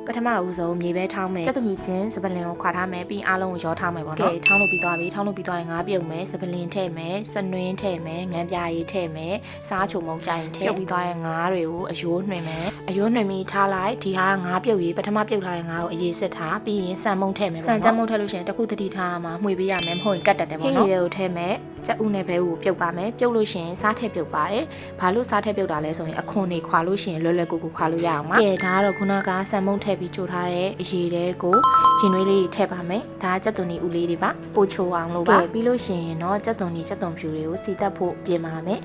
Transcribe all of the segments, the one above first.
ပထမဦးဆုံးမြေပဲထောင်းမယ်ကြက်သွန်ဖြူချင်းစပလင်ကိုခွာထားမယ်ပြီးအားလုံးကိုရောထားမယ်ပေါ့နော်ကဲထောင်းလို့ပြီးသွားပြီထောင်းလို့ပြီးသွားရင်ငါးပြုတ်မယ်စပလင်ထည့်မယ်စနွင်းထည့်မယ်ငန်းပြားရည်ထည့်မယ်စားချုံမုံကြိုင်ထည့်ပြုတ်ပြီးသွားရင်ငါးတွေကိုအယိုးနှွှင်မယ်အယိုးနှွှင်ပြီးထားလိုက်ဒီဟာငါးပြုတ်ရေးပထမပြုတ်ထားတဲ့ငါးကိုအရေးစစ်ထားပြီးရင်ဆန်မုံထည့်မယ်ပေါ့နော်ဆန်ကြမ်းမုံထည့်လို့ရှိရင်တစ်ခုတတိထားမှာမှွေပေးရမယ်မဟုတ်ရင်ကတ်တက်တယ်ပေါ့နော်ဟင်းရည်ကိုထည့်မယ်ကြက်ဥနဲ့ဘဲဥကိုပြုတ်ပါမယ်ပြုတ်လို့ရှိရင်စားထည့်ပြုတ်ပါတယ်ဘာလို့စားထည့်ပြုတ်တာလဲဆိုရင်အခွန်တွေခွာလို့ရှိရင်လွယ်လွယ်ကူကူခွာလို့ရအောင်ပါကဲဒါကတော့ခုနကဆန်မုံထည့်ပြီးကြိုထားတဲ့အရေးတွေကိုရင်နွေးလေးထည့်ပါမယ်ဒါကကြက်သွန်နီဥလေးတွေပါပို့ချိုအောင်လို့ပါပြီးလို့ရှိရင်တော့ကြက်သွန်နီကြက်သွန်ဖြူတွေကိုစီတက်ဖို့ပြင်ပါမယ်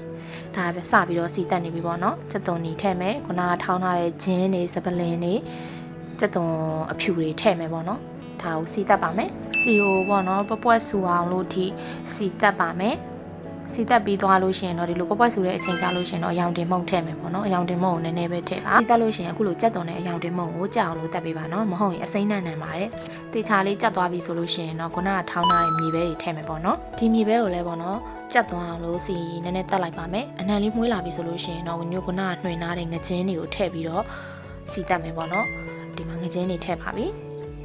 ဒါပဲစပြီးတော့စီတက်နေပြီပေါ့နော်ကြက်သွန်နီထည့်မယ်ခုနကထောင်းထားတဲ့ဂျင်းတွေစပလင်တွေကြက်သွန်အဖြူတွေထည့်မယ်ပေါ့နော်ဒါကိုစီတက်ပါမယ်စီကိုပေါ့နော်ပွက်ဆူအောင်လို့ဒီစီတက်ပါမယ်စီတက်ပြီးသွားလို့ရှိရင်တော့ဒီလိုပွက်ဆူတဲ့အချိန်ကြာလို့ရှိရင်တော့အယောင်တင်မုံထည့်မယ်ပေါ့နော်အယောင်တင်မုံကိုနည်းနည်းပဲထည့်ပါစီတက်လို့ရှိရင်အခုလိုကြက်သွန်နဲ့အယောင်တင်မုံကိုကြောက်အောင်လို့တက်ပေးပါနော်မဟုတ်ရင်အစိမ့်နဲ့နံပါတယ်တေချာလေးကြက်သွားပြီဆိုလို့ရှိရင်တော့ခုနကထောင်းထားတဲ့မြေပဲတွေထည့်မယ်ပေါ့နော်ဒီမြေပဲကိုလည်းပေါ့နော်ကြက်သွားအောင်လို့စီနည်းနည်းတက်လိုက်ပါမယ်အနံလေးမှုေးလာပြီဆိုလို့ရှိရင်တော့ဝင်ညိုခုနကနှွှင်ထားတဲ့ငကြင်းတွေကိုထည့်ပြီးတော့စီတက်မယ်ပေါ့နော်ဒီမှာငကြင်းတွေထည့်ပါပြီ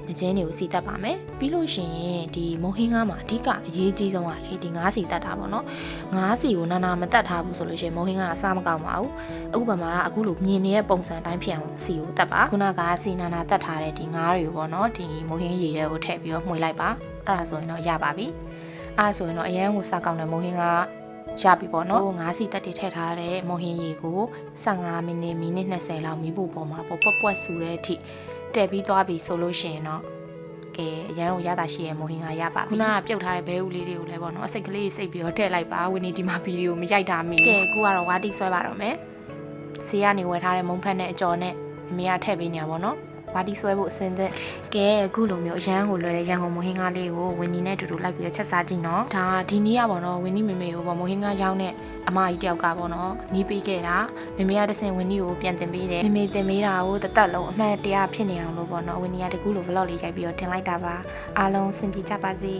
ငကြင်းတွေကိုစီတက်ပါမယ်ပြီးလို့ရှိရင်ဒီမုံဟင်းကားမှာအဓိကအရေးကြီးဆုံးကလေဒီငါးစီတက်တာပေါ့နော်ငါးစီကိုနာနာမတက်ထားဘူးဆိုလို့ရှိရင်မုံဟင်းကားအစားမကောင်းပါဘူးအခုပါမှာအခုလိုမြင်နေတဲ့ပုံစံတိုင်းဖြစ်အောင်စီကိုတက်ပါခုနကစီနာနာတက်ထားတဲ့ဒီငါးတွေကိုပေါ့နော်ဒီမုံဟင်းရည်တွေကိုထည့်ပြီးတော့မှွေလိုက်ပါအဲ့ဒါဆိုရင်တော့ရပါပြီအဲ့ဒါဆိုရင်တော့အရန်ကိုစားကောင်းတဲ့မုံဟင်းကားရပြီပေါ့နော်ငါးစီတက်တွေထည့်ထားတဲ့မုံဟင်းရည်ကို15မိနစ်20လောက်မီးဖို့ပေါ်မှာပေါ့ပွက်ဆူတဲ့အထိတက်ပြီးသွားပြီဆိုလို့ရှိရင်တော့ကဲအရန်ကိုရတာရှိရမိုဟင်ကရပါခုနကပြုတ်ထားတဲ့ဘဲဥလေးတွေကိုလည်းပေါ့နော်အစိတ်ကလေးစိတ်ပြီးတော့ထည့်လိုက်ပါဝင်းနေဒီမှာဗီဒီယိုမရိုက်တာမိကဲအခုကတော့ဝါတိဆွဲပါတော့မယ်ဈေးကနေဝယ်ထားတဲ့မုံဖက်နဲ့အကြော်နဲ့အမေကထည့်ပေးနေတာပေါ့နော်ဝါတိဆွဲဖို့အစင်းသက်ကဲအခုလိုမျိုးအရန်ကိုလွယ်တဲ့ရန်ကုန်မိုဟင်ကားလေးကိုဝင်းနေနဲ့တူတူလိုက်ပြီးချက်စားကြည့်နော်ဒါဒီနေ့ကပေါ့နော်ဝင်းနေမေမေကိုပေါ့မိုဟင်ကားရောင်းတဲ့အမကြီးတယောက်ကပေါ့နော်နီးပေးခဲ့တာမေမေကတဆင်ဝင်းနီကိုပြန်တင်ပေးတယ်မေမေတင်ပေးတာကိုတသက်လုံးအမှန်တရားဖြစ်နေအောင်လို့ပေါ့နော်ဝင်းနီကတကူလိုဘလော့လေးရိုက်ပြီးတော့တင်လိုက်တာပါအားလုံးအဆင်ပြေကြပါစေ